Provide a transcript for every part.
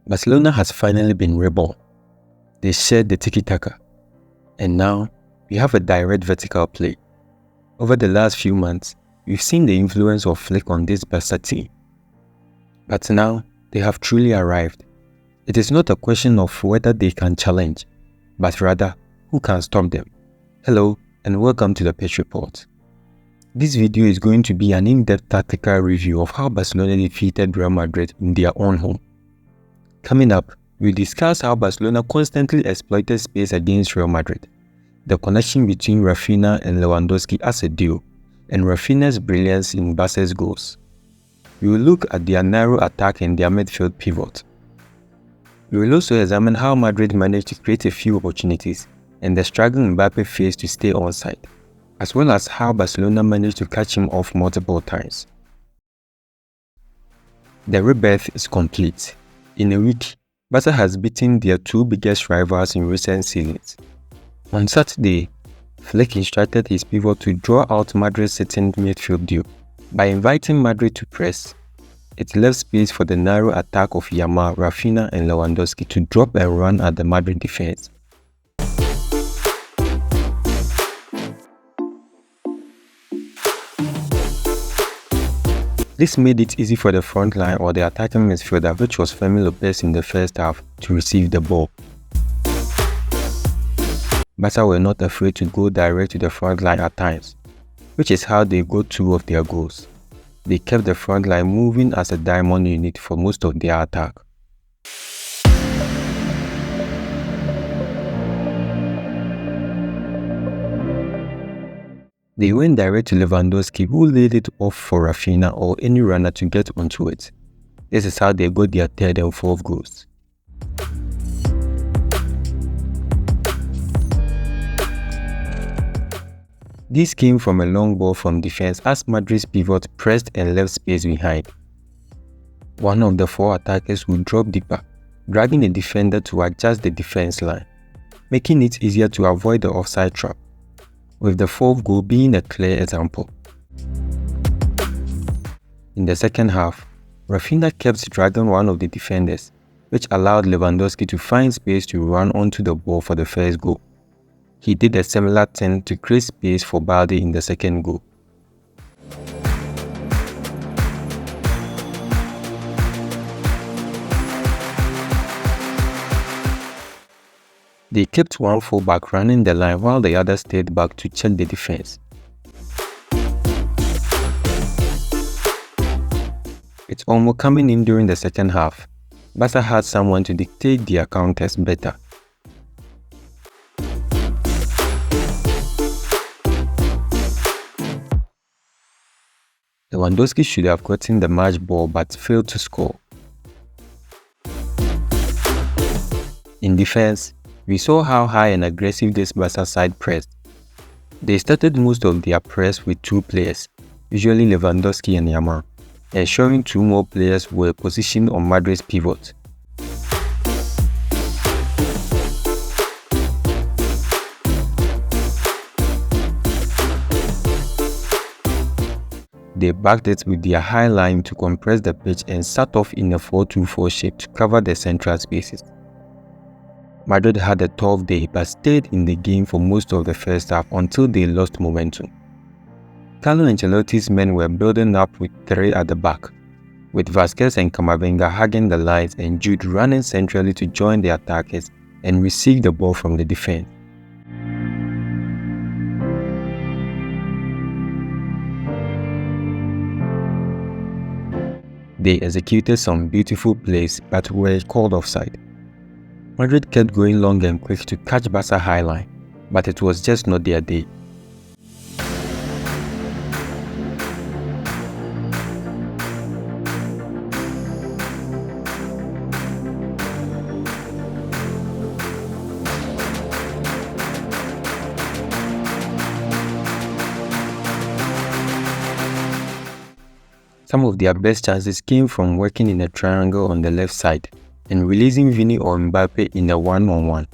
Barcelona has finally been reborn. They shared the tiki-taka, and now we have a direct vertical play. Over the last few months, we've seen the influence of Flick on this Barca team. But now, they have truly arrived. It is not a question of whether they can challenge, but rather, who can stop them. Hello, and welcome to the Pitch Report. This video is going to be an in-depth tactical review of how Barcelona defeated Real Madrid in their own home. Coming up, we'll discuss how Barcelona constantly exploited space against Real Madrid, the connection between Raphinha and Lewandowski as a duo, and Raphinha's brilliance in Barca's goals. We will look at their narrow attack and their midfield pivot. We will also examine how Madrid managed to create a few opportunities and the struggle Mbappe faced to stay onside, as well as how Barcelona managed to catch him off multiple times. The rebirth is complete. In a week, Barca has beaten their two biggest rivals in recent seasons. On Saturday, Flick instructed his pivot to draw out Madrid's sitting midfield duo. By inviting Madrid to press, it left space for the narrow attack of Yamal, Raphinha and Lewandowski to drop and run at the Madrid defense. This made it easy for the front line or the attacking midfielder, which was Fermin Lopez in the first half, to receive the ball. Barca were not afraid to go direct to the front line at times, which is how they got two of their goals. They kept the front line moving as a diamond unit for most of their attack. They went direct to Lewandowski, who laid it off for Raphinha or any runner to get onto it. This is how they got their third and fourth goals. This came from a long ball from defense as Madrid's pivot pressed and left space behind. One of the four attackers would drop deeper, dragging the defender to adjust the defense line, making it easier to avoid the offside trap, with the fourth goal being a clear example. In the second half, Raphinha kept dragging one of the defenders, which allowed Lewandowski to find space to run onto the ball for the first goal. He did a similar thing to create space for Balde in the second goal. They kept one fullback running the line while the other stayed back to check the defense. It's almost coming in during the second half. Barca had someone to dictate their counters better. Lewandowski should have gotten the match ball but failed to score. In defense, we saw how high and aggressive this Barca side pressed. They started most of their press with two players, usually Lewandowski and Yamal, ensuring two more players were positioned on Madrid's pivot. They backed it with their high line to compress the pitch and sat off in a 4-2-4 shape to cover the central spaces. Madrid had a tough day but stayed in the game for most of the first half until they lost momentum. Carlo Ancelotti's men were building up with three at the back, with Vázquez and Camavinga hugging the lines and Jude running centrally to join the attackers and receive the ball from the defense. They executed some beautiful plays but were called offside. Madrid kept going long and quick to catch Barca high line, but it was just not their day. Some of their best chances came from working in a triangle on the left side and releasing Vini or Mbappe in a one-on-one.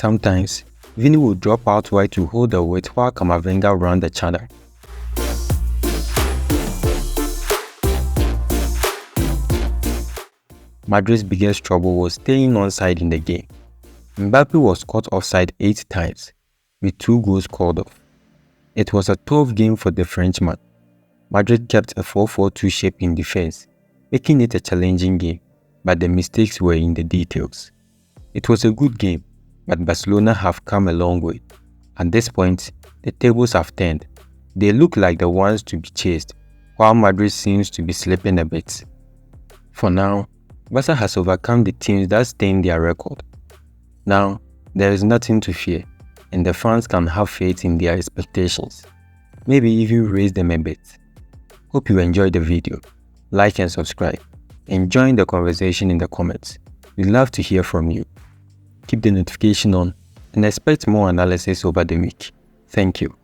Sometimes, Vini would drop out wide to hold the weight while Camavinga ran the channel. Madrid's biggest trouble was staying onside in the game. Mbappe was caught offside 8 times, with 2 goals called off. It was a tough game for the Frenchman. Madrid kept a 4-4-2 shape in defense, making it a challenging game, but the mistakes were in the details. It was a good game, but Barcelona have come a long way. At this point, the tables have turned. They look like the ones to be chased, while Madrid seems to be slipping a bit. For now, Barca has overcome the teams that stained their record. Now, there is nothing to fear, and the fans can have faith in their expectations. Maybe even raise them a bit. Hope you enjoyed the video. Like and subscribe, and join the conversation in the comments. We'd love to hear from you. Keep the notification on and expect more analysis over the week. Thank you.